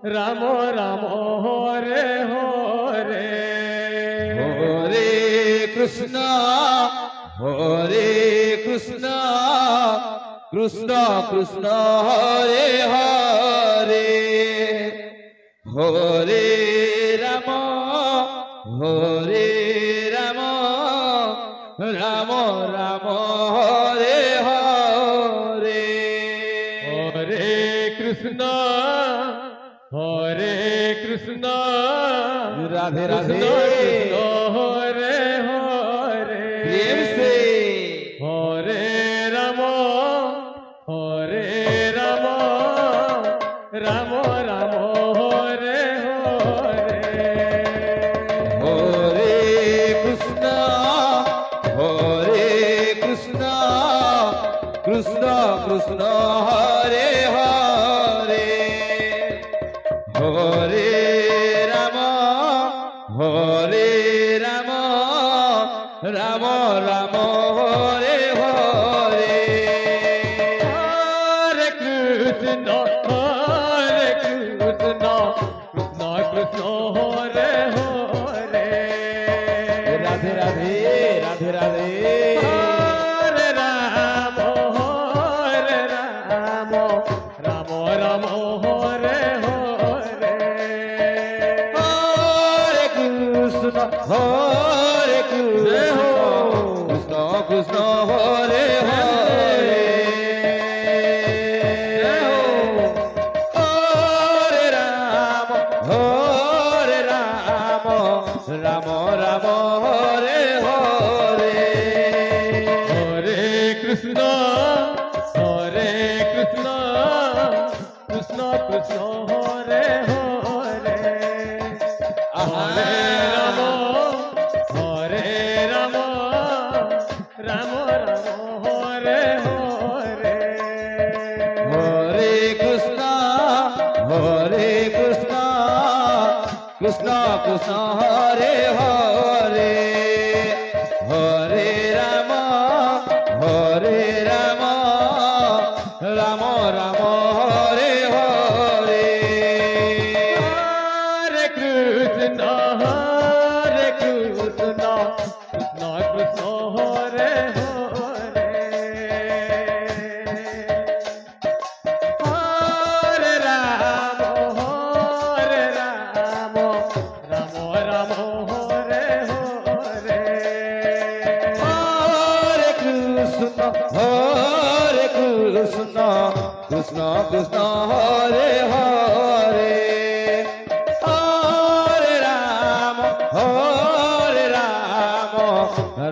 রাম রাম হরে হরে হরে কৃষ্ণ কৃষ্ণ কৃষ্ণ হরে হরে হরে রাম রাম রাম হরে হরে হরে কৃষ্ণ রাধে রাধে কৃষ্ণ হরে হরে प्रेम से হরে রাম রাম রাম হরে হরে हरे कृष्ण कृष्ण कृष्ण हरे हरे हरे राम राम राम हरे हरे हरे कृष्ण कृष्ण कृष्ण हरे हरे राधे राधे राधे राधे हरे राम राम राम हरे हरे हरे कृष्ण कृष्ण कृष्ण हरे हरे हरे राम राम राम हरे हरे हरे कृष्ण कृष्ण कृष्ण हरे हरे हरे राम राम हरे हरे हरे कृष्ण कृष्ण कृष्ण हरे हरे हरे राम राम राम हरे हरे हरे कृष्ण कृष्ण कृष्ण हरे हरे हरे राम राम राम हरे हरे हरे कृष्ण कृष्ण कृष्ण हरे हरे हरे राम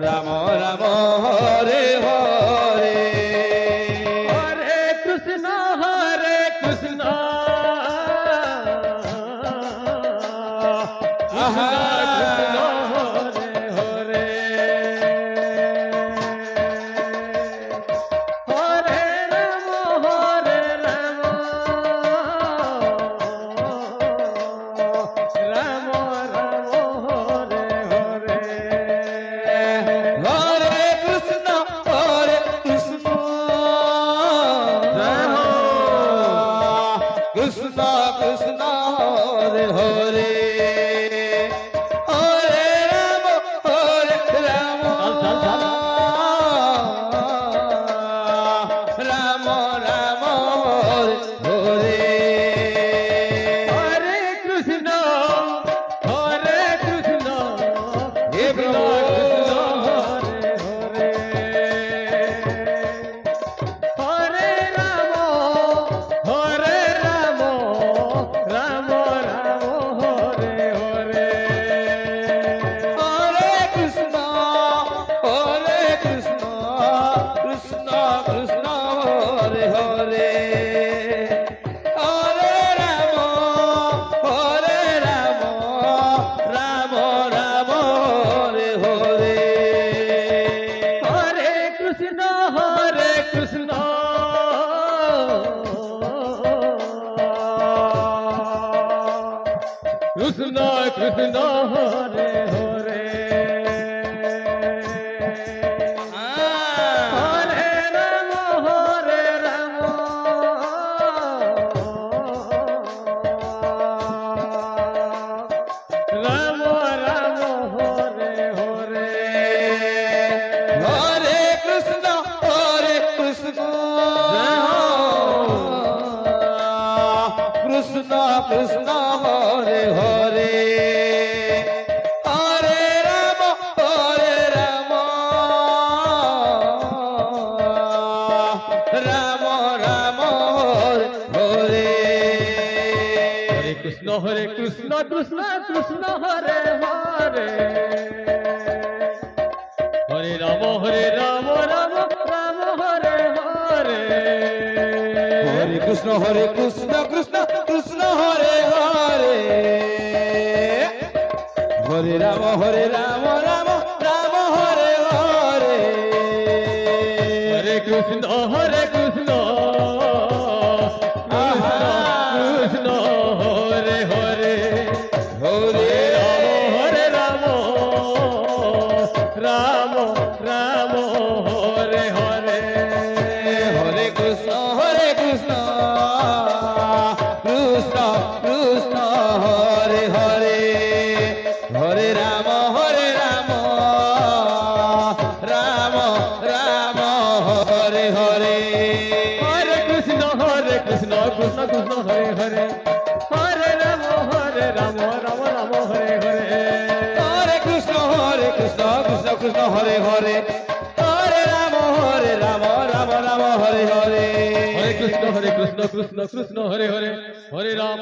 राम राम हरे हरे हरे कृष्ण आहा। हरे हरे हरे राम राम हरे हरे हरे कृष्ण कृष्ण कृष्ण हरे हरे हरे राम राम राम हरे हरे हरे कृष्ण हे प्रभु हरे हरे हरे राम राम हरे हरे हरे कृष्ण कृष्ण कृष्ण हरे हरे हरे राम राम राम हरे हरे हरे कृष्ण कृष्ण कृष्ण हरे हरे हरे राम কৃষ্ণ হরে হরে হরে রাম রাম রাম হরে হরে কৃষ্ণ কৃষ্ণ কৃষ্ণ হরে হরে হরে রাম রাম রাম হরে হরে হরে কৃষ্ণ কৃষ্ণ কৃষ্ণ হরে হরে হরে রাম রাম রাম হরে হরে হরে কৃষ্ণ কৃষ্ণ কৃষ্ণ হরে হরে হরে হরে রাম রাম রাম হরে হরে হরে কৃষ্ণ কৃষ্ণ কৃষ্ণ হরে হরে হরে রাম রাম রাম হরে হরে হরে কৃষ্ণ কৃষ্ণ কৃষ্ণ হরে হরে হরে রাম রাম রাম হরে হরে হরে কৃষ্ণ কৃষ্ণ কৃষ্ণ হরে হরে হরে রাম রাম রাম হরে হরে হরে কৃষ্ণ কৃষ্ণ কৃষ্ণ হরে হরে হরে রাম